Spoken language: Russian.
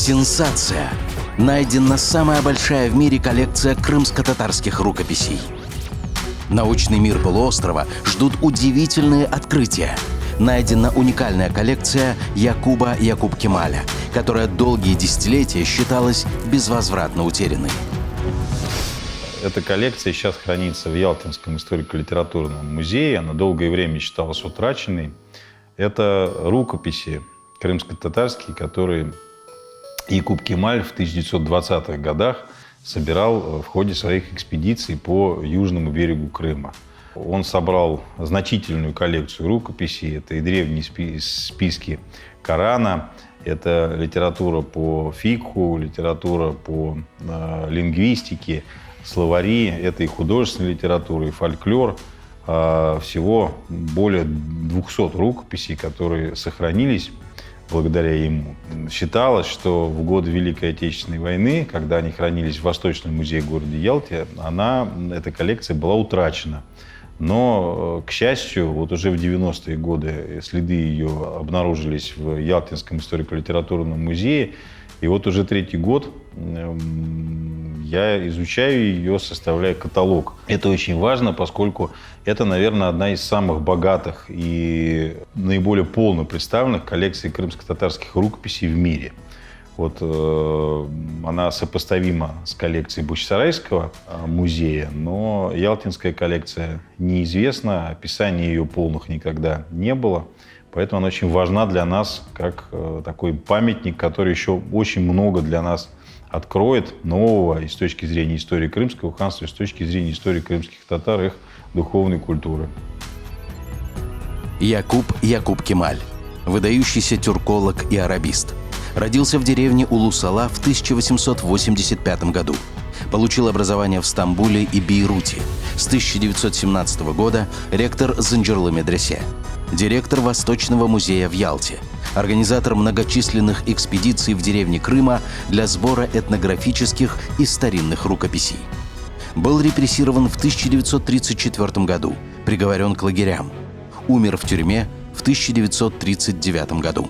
Сенсация! Найдена самая большая в мире коллекция крымско-татарских рукописей. Научный мир полуострова ждут удивительные открытия. Найдена уникальная коллекция Якуба Якуб-Кемаля, которая долгие десятилетия считалась безвозвратно утерянной. Эта коллекция сейчас хранится в Ялтинском историко-литературном музее. Она долгое время считалась утраченной. Это рукописи крымско-татарские, которые Якуб Кемаль в 1920-х годах собирал в ходе своих экспедиций по южному берегу Крыма. Он собрал значительную коллекцию рукописей. Это и древние списки Корана, это литература по фикху, литература по лингвистике, словари, это и художественная литература, и фольклор. Всего более 200 рукописей, которые сохранились благодаря ему. Считалось, что в годы Великой Отечественной войны, когда они хранились в Восточном музее в городе Ялте, эта коллекция была утрачена. Но, к счастью, вот уже в 90-е годы следы ее обнаружились в Ялтинском историко-литературном музее. И вот уже третий год я изучаю ее, составляю каталог. Это очень важно, поскольку это, наверное, одна из самых богатых и наиболее полно представленных коллекций крымско-татарских рукописей в мире. Вот она сопоставима с коллекцией Бахчисарайского музея, но ялтинская коллекция неизвестна, описания ее полных никогда не было. Поэтому она очень важна для нас, как такой памятник, который еще очень много для нас откроет нового и с точки зрения истории Крымского ханства, и с точки зрения истории крымских татар, их духовной культуры. Якуб Якуб-Кемаль, выдающийся тюрколог и арабист. Родился в деревне Улусала в 1885 году. Получил образование в Стамбуле и Бейруте. С 1917 года ректор Зынджырлы медресе, директор Восточного музея в Ялте, организатор многочисленных экспедиций в деревни Крыма для сбора этнографических и старинных рукописей. Был репрессирован в 1934 году, приговорен к лагерям. Умер в тюрьме в 1939 году.